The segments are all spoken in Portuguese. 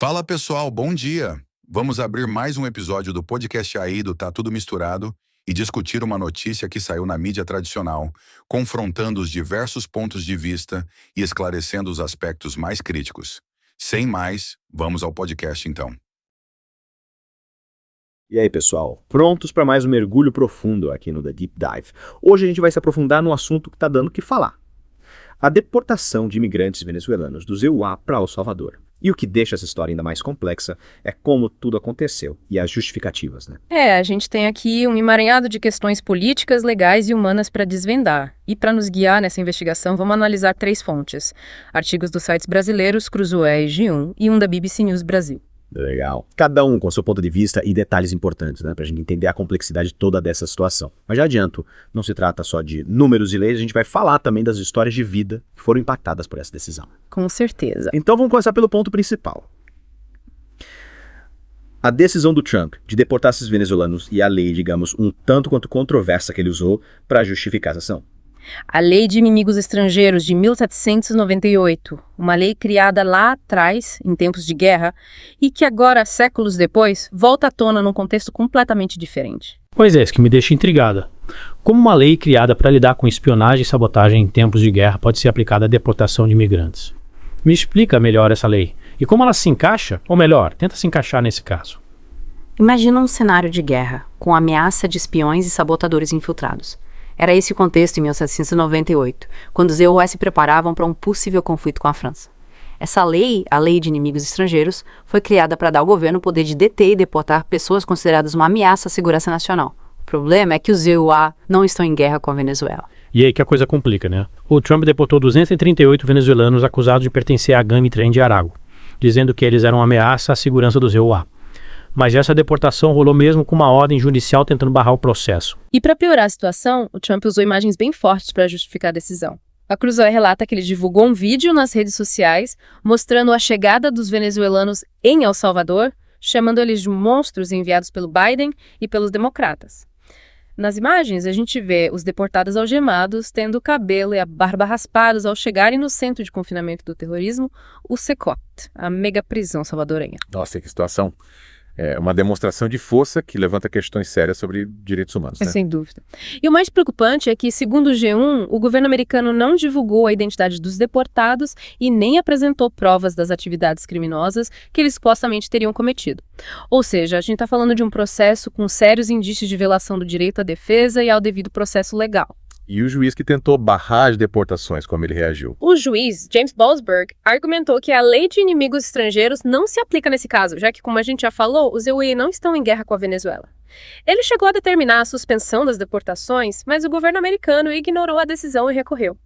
Fala pessoal, bom dia! Vamos abrir mais um episódio do podcast aí do Tá Tudo Misturado e discutir uma notícia que saiu na mídia tradicional, confrontando os diversos pontos de vista e esclarecendo os aspectos mais críticos. Sem mais, vamos ao podcast então. E aí, pessoal, prontos para mais um mergulho profundo aqui no The Deep Dive? Hoje a gente vai se aprofundar no assunto que está dando o que falar. A deportação de imigrantes venezuelanos do EUA para El Salvador. E o que deixa essa história ainda mais complexa é como tudo aconteceu e as justificativas, né? A gente tem aqui um emaranhado de questões políticas, legais e humanas para desvendar. E para nos guiar nessa investigação, vamos analisar 3 fontes. Artigos dos sites brasileiros, Cruzoé e G1, e um da BBC News Brasil. Legal. Cada um com seu ponto de vista e detalhes importantes, né? Pra gente entender a complexidade toda dessa situação. Mas já adianto, não se trata só de números e leis, a gente vai falar também das histórias de vida que foram impactadas por essa decisão. Com certeza. Então vamos começar pelo ponto principal. A decisão do Trump de deportar esses venezuelanos e a lei, digamos, um tanto quanto controversa que ele usou para justificar essa ação. A Lei de Inimigos Estrangeiros de 1798, uma lei criada lá atrás, em tempos de guerra, e que agora, séculos depois, volta à tona num contexto completamente diferente. Pois é, isso que me deixa intrigada. Como uma lei criada para lidar com espionagem e sabotagem em tempos de guerra pode ser aplicada à deportação de imigrantes? Me explica melhor essa lei. E como ela se encaixa, ou melhor, tenta se encaixar nesse caso. Imagina um cenário de guerra, com ameaça de espiões e sabotadores infiltrados. Era esse o contexto em 1798, quando os EUA se preparavam para um possível conflito com a França. Essa lei, a Lei de Inimigos Estrangeiros, foi criada para dar ao governo o poder de deter e deportar pessoas consideradas uma ameaça à segurança nacional. O problema é que os EUA não estão em guerra com a Venezuela. E aí que a coisa complica, né? O Trump deportou 238 venezuelanos acusados de pertencer à gangue Tren de Aragua, dizendo que eles eram uma ameaça à segurança dos EUA. Mas essa deportação rolou mesmo com uma ordem judicial tentando barrar o processo. E para piorar a situação, o Trump usou imagens bem fortes para justificar a decisão. A Cruzoé relata que ele divulgou um vídeo nas redes sociais mostrando a chegada dos venezuelanos em El Salvador, chamando eles de monstros enviados pelo Biden e pelos democratas. Nas imagens, a gente vê os deportados algemados, tendo o cabelo e a barba raspados ao chegarem no centro de confinamento do terrorismo, o SECOT, a mega prisão salvadorenha. Nossa, que situação. É uma demonstração de força que levanta questões sérias sobre direitos humanos, né? Sem dúvida. E o mais preocupante é que, segundo o G1, o governo americano não divulgou a identidade dos deportados e nem apresentou provas das atividades criminosas que eles supostamente teriam cometido. Ou seja, a gente está falando de um processo com sérios indícios de violação do direito à defesa e ao devido processo legal. E o juiz que tentou barrar as deportações, como ele reagiu? O juiz, James Boasberg, argumentou que a lei de inimigos estrangeiros não se aplica nesse caso, já que, como a gente já falou, os EUA não estão em guerra com a Venezuela. Ele chegou a determinar a suspensão das deportações, mas o governo americano ignorou a decisão e recorreu.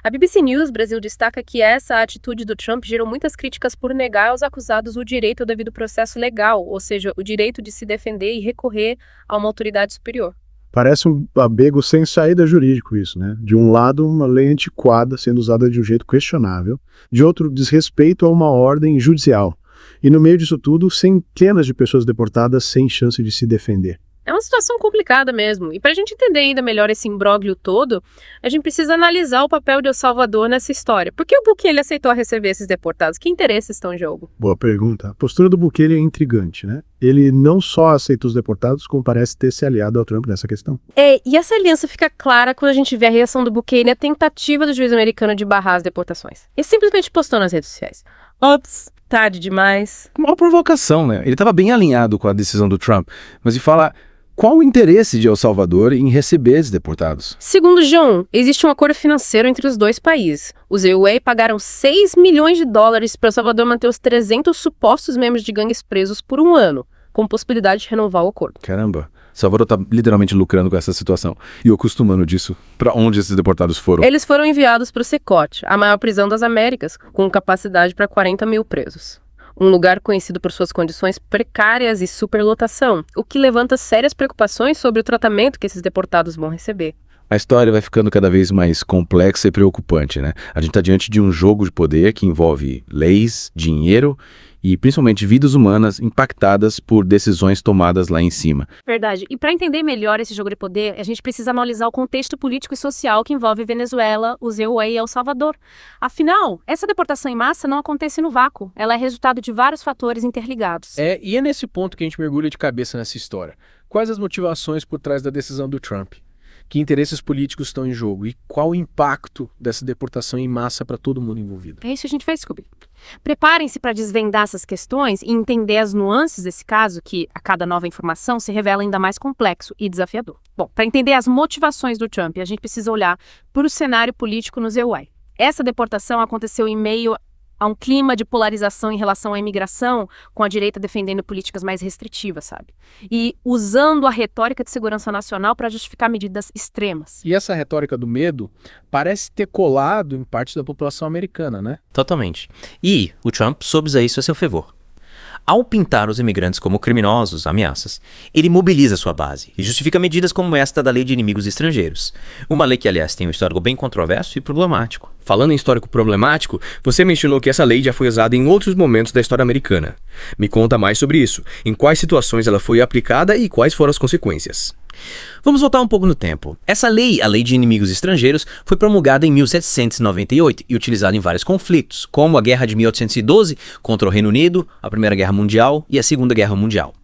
A BBC News Brasil destaca que essa atitude do Trump gerou muitas críticas por negar aos acusados o direito ao devido processo legal, ou seja, o direito de se defender e recorrer a uma autoridade superior. Parece um abego sem saída jurídico isso, né? De um lado, uma lei antiquada sendo usada de um jeito questionável, de outro, desrespeito a uma ordem judicial. E no meio disso tudo, centenas de pessoas deportadas sem chance de se defender. É uma situação complicada mesmo. E para a gente entender ainda melhor esse imbróglio todo, a gente precisa analisar o papel de El Salvador nessa história. Por que o Bukele aceitou receber esses deportados? Que interesses estão em jogo? Boa pergunta. A postura do Bukele é intrigante, né? Ele não só aceita os deportados, como parece ter se aliado ao Trump nessa questão. E essa aliança fica clara quando a gente vê a reação do Bukele e a tentativa do juiz americano de barrar as deportações. Ele simplesmente postou nas redes sociais: "Ops, tarde demais." Uma provocação, né? Ele estava bem alinhado com a decisão do Trump, mas de falar... Qual o interesse de El Salvador em receber esses deportados? Segundo o G1, existe um acordo financeiro entre os dois países. Os EUA pagaram $6 milhões para El Salvador manter os 300 supostos membros de gangues presos por um ano, com possibilidade de renovar o acordo. Caramba, Salvador está literalmente lucrando com essa situação. E eu acostumando disso. Para onde esses deportados foram? Eles foram enviados para o SECOT, a maior prisão das Américas, com capacidade para 40 mil presos. Um lugar conhecido por suas condições precárias e superlotação, o que levanta sérias preocupações sobre o tratamento que esses deportados vão receber. A história vai ficando cada vez mais complexa e preocupante, né? A gente está diante de um jogo de poder que envolve leis, dinheiro e principalmente vidas humanas impactadas por decisões tomadas lá em cima. Verdade. E para entender melhor esse jogo de poder, a gente precisa analisar o contexto político e social que envolve Venezuela, o ZEUA e El Salvador. Afinal, essa deportação em massa não acontece no vácuo. Ela é resultado de vários fatores interligados. E é nesse ponto que a gente mergulha de cabeça nessa história. Quais as motivações por trás da decisão do Trump? Que interesses políticos estão em jogo? E qual o impacto dessa deportação em massa para todo mundo envolvido? É isso que a gente vai descobrir. Preparem-se para desvendar essas questões e entender as nuances desse caso, que a cada nova informação se revela ainda mais complexo e desafiador. Bom, para entender as motivações do Trump, a gente precisa olhar para o cenário político no ZEUA. Essa deportação aconteceu em meio a um clima de polarização em relação à imigração, com a direita defendendo políticas mais restritivas, sabe? E usando a retórica de segurança nacional para justificar medidas extremas. E essa retórica do medo parece ter colado em parte da população americana, né? Totalmente. E o Trump soube usar isso a seu favor. Ao pintar os imigrantes como criminosos, ameaças, ele mobiliza sua base e justifica medidas como esta da Lei de Inimigos Estrangeiros. Uma lei que, aliás, tem um histórico bem controverso e problemático. Falando em histórico problemático, você mencionou que essa lei já foi usada em outros momentos da história americana. Me conta mais sobre isso. Em quais situações ela foi aplicada e quais foram as consequências? Vamos voltar um pouco no tempo. Essa lei, a Lei de Inimigos Estrangeiros, foi promulgada em 1798 e utilizada em vários conflitos, como a Guerra de 1812 contra o Reino Unido, a Primeira Guerra Mundial e a Segunda Guerra Mundial.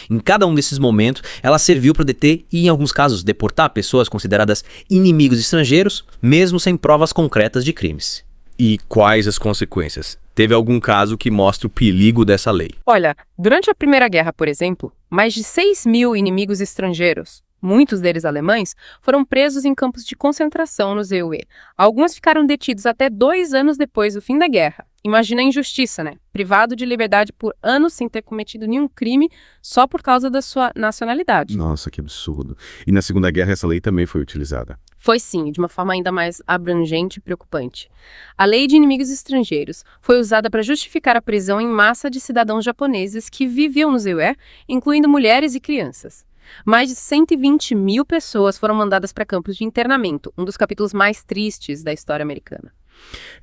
Em cada um desses momentos, ela serviu para deter e, em alguns casos, deportar pessoas consideradas inimigos estrangeiros, mesmo sem provas concretas de crimes. E quais as consequências? Teve algum caso que mostre o perigo dessa lei? Olha, durante a Primeira Guerra, por exemplo, mais de 6.000 inimigos estrangeiros, muitos deles alemães, foram presos em campos de concentração no ZEUA. Alguns ficaram detidos até 2 anos depois do fim da guerra. Imagina a injustiça, né? Privado de liberdade por anos sem ter cometido nenhum crime só por causa da sua nacionalidade. Nossa, que absurdo. E na Segunda Guerra essa lei também foi utilizada. Foi sim, de uma forma ainda mais abrangente e preocupante. A Lei de Inimigos Estrangeiros foi usada para justificar a prisão em massa de cidadãos japoneses que viviam no ZEUA, incluindo mulheres e crianças. Mais de 120.000 pessoas foram mandadas para campos de internamento, um dos capítulos mais tristes da história americana.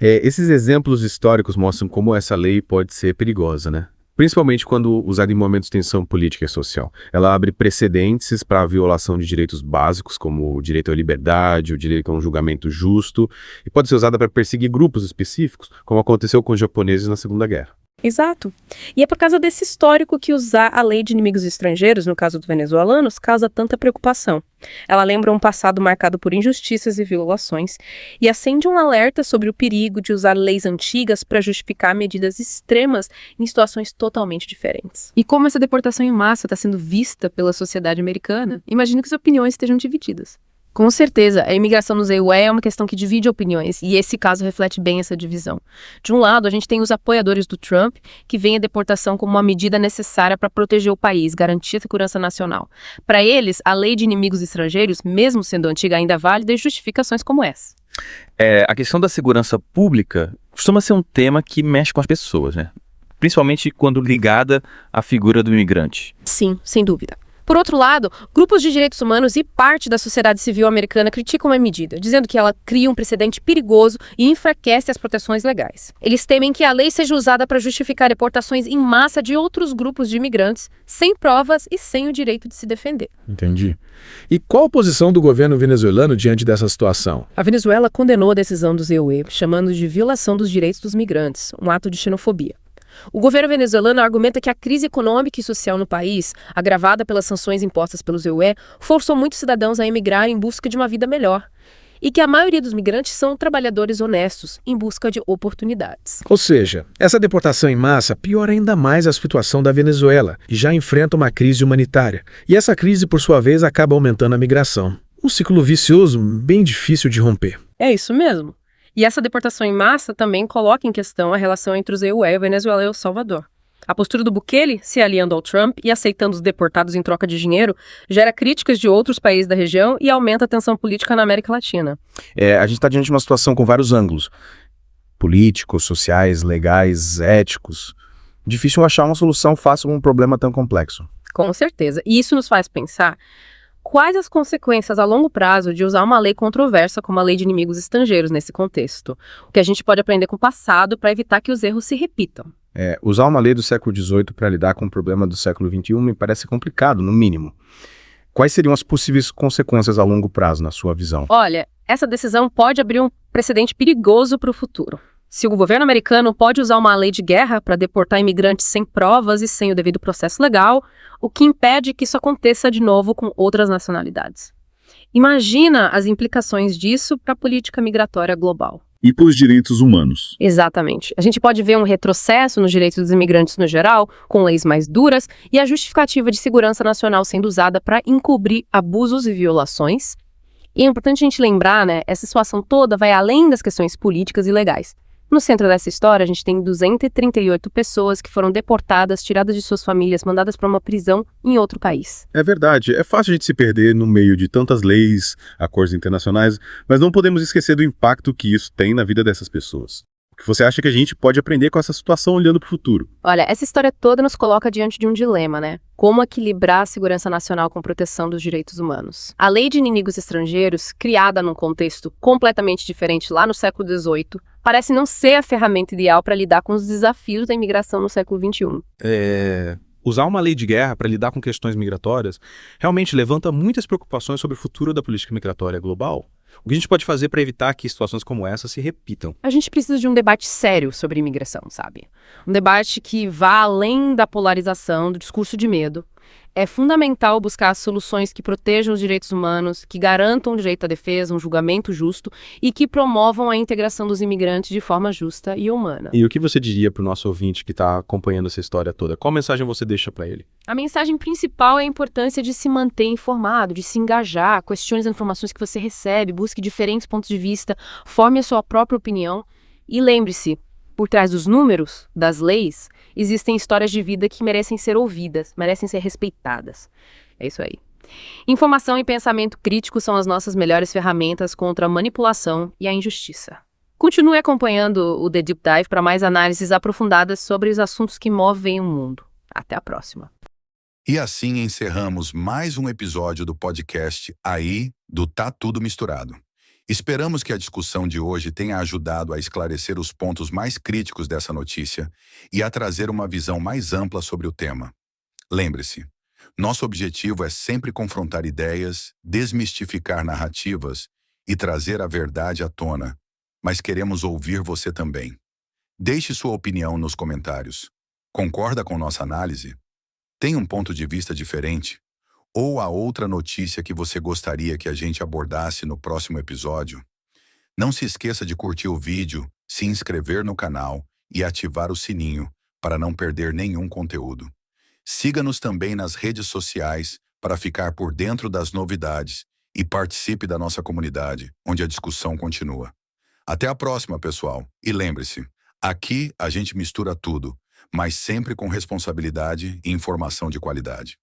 Esses exemplos históricos mostram como essa lei pode ser perigosa, né? Principalmente quando usada em momentos de tensão política e social. Ela abre precedentes para a violação de direitos básicos, como o direito à liberdade, o direito a um julgamento justo, e pode ser usada para perseguir grupos específicos, como aconteceu com os japoneses na Segunda Guerra. Exato. E é por causa desse histórico que usar a Lei de Inimigos Estrangeiros, no caso dos venezuelanos, causa tanta preocupação. Ela lembra um passado marcado por injustiças e violações e acende um alerta sobre o perigo de usar leis antigas para justificar medidas extremas em situações totalmente diferentes. E como essa deportação em massa está sendo vista pela sociedade americana, imagino que as opiniões estejam divididas. Com certeza, a imigração no ZEUA é uma questão que divide opiniões, e esse caso reflete bem essa divisão. De um lado, a gente tem os apoiadores do Trump, que veem a deportação como uma medida necessária para proteger o país, garantir a segurança nacional. Para eles, a lei de inimigos estrangeiros, mesmo sendo antiga, ainda é válida e justificações como essa. A questão da segurança pública costuma ser um tema que mexe com as pessoas, né? Principalmente quando ligada à figura do imigrante. Sim, sem dúvida. Por outro lado, grupos de direitos humanos e parte da sociedade civil americana criticam a medida, dizendo que ela cria um precedente perigoso e enfraquece as proteções legais. Eles temem que a lei seja usada para justificar deportações em massa de outros grupos de imigrantes, sem provas e sem o direito de se defender. Entendi. E qual a posição do governo venezuelano diante dessa situação? A Venezuela condenou a decisão do ZEUA, chamando de violação dos direitos dos migrantes, um ato de xenofobia. O governo venezuelano argumenta que a crise econômica e social no país, agravada pelas sanções impostas pelo ZEUA, forçou muitos cidadãos a emigrar em busca de uma vida melhor. E que a maioria dos migrantes são trabalhadores honestos, em busca de oportunidades. Ou seja, essa deportação em massa piora ainda mais a situação da Venezuela, que já enfrenta uma crise humanitária. E essa crise, por sua vez, acaba aumentando a migração. Um ciclo vicioso bem difícil de romper. É isso mesmo. E essa deportação em massa também coloca em questão a relação entre o ZEUA e a Venezuela e El Salvador. A postura do Bukele, se aliando ao Trump e aceitando os deportados em troca de dinheiro, gera críticas de outros países da região e aumenta a tensão política na América Latina. A gente está diante de uma situação com vários ângulos. Políticos, sociais, legais, éticos. Difícil achar uma solução fácil a um problema tão complexo. Com certeza. E isso nos faz pensar Quais as consequências a longo prazo de usar uma lei controversa como a Lei de Inimigos Estrangeiros nesse contexto? O que a gente pode aprender com o passado para evitar que os erros se repitam? Usar uma lei do século XVIII para lidar com um problema do século XXI me parece complicado, no mínimo. Quais seriam as possíveis consequências a longo prazo, na sua visão? Olha, essa decisão pode abrir um precedente perigoso para o futuro. Se o governo americano pode usar uma lei de guerra para deportar imigrantes sem provas e sem o devido processo legal, o que impede que isso aconteça de novo com outras nacionalidades. Imagina as implicações disso para a política migratória global. E para os direitos humanos. Exatamente. A gente pode ver um retrocesso nos direitos dos imigrantes no geral, com leis mais duras, e a justificativa de segurança nacional sendo usada para encobrir abusos e violações. E é importante a gente lembrar, né, essa situação toda vai além das questões políticas e legais. No centro dessa história, a gente tem 238 pessoas que foram deportadas, tiradas de suas famílias, mandadas para uma prisão em outro país. É verdade, é fácil a gente se perder no meio de tantas leis, acordos internacionais, mas não podemos esquecer do impacto que isso tem na vida dessas pessoas. O que você acha que a gente pode aprender com essa situação olhando para o futuro? Olha, essa história toda nos coloca diante de um dilema, né? Como equilibrar a segurança nacional com a proteção dos direitos humanos. A Lei de Inimigos Estrangeiros, criada num contexto completamente diferente lá no século XVIII, parece não ser a ferramenta ideal para lidar com os desafios da imigração no século XXI. Usar uma lei de guerra para lidar com questões migratórias realmente levanta muitas preocupações sobre o futuro da política migratória global. O que a gente pode fazer para evitar que situações como essa se repitam? A gente precisa de um debate sério sobre imigração, sabe? Um debate que vá além da polarização, do discurso de medo. É fundamental buscar soluções que protejam os direitos humanos, que garantam o direito à defesa, um julgamento justo e que promovam a integração dos imigrantes de forma justa e humana. E o que você diria para o nosso ouvinte que está acompanhando essa história toda? Qual mensagem você deixa para ele? A mensagem principal é a importância de se manter informado, de se engajar, questione as informações que você recebe, busque diferentes pontos de vista, forme a sua própria opinião e lembre-se, por trás dos números, das leis, existem histórias de vida que merecem ser ouvidas, merecem ser respeitadas. É isso aí. Informação e pensamento crítico são as nossas melhores ferramentas contra a manipulação e a injustiça. Continue acompanhando o The Deep Dive para mais análises aprofundadas sobre os assuntos que movem o mundo. Até a próxima. E assim encerramos mais um episódio do podcast Aí do Tá Tudo Misturado. Esperamos que a discussão de hoje tenha ajudado a esclarecer os pontos mais críticos dessa notícia e a trazer uma visão mais ampla sobre o tema. Lembre-se, nosso objetivo é sempre confrontar ideias, desmistificar narrativas e trazer a verdade à tona, mas queremos ouvir você também. Deixe sua opinião nos comentários. Concorda com nossa análise? Tem um ponto de vista diferente? Ou a outra notícia que você gostaria que a gente abordasse no próximo episódio? Não se esqueça de curtir o vídeo, se inscrever no canal e ativar o sininho para não perder nenhum conteúdo. Siga-nos também nas redes sociais para ficar por dentro das novidades e participe da nossa comunidade, onde a discussão continua. Até a próxima, pessoal. E lembre-se, aqui a gente mistura tudo, mas sempre com responsabilidade e informação de qualidade.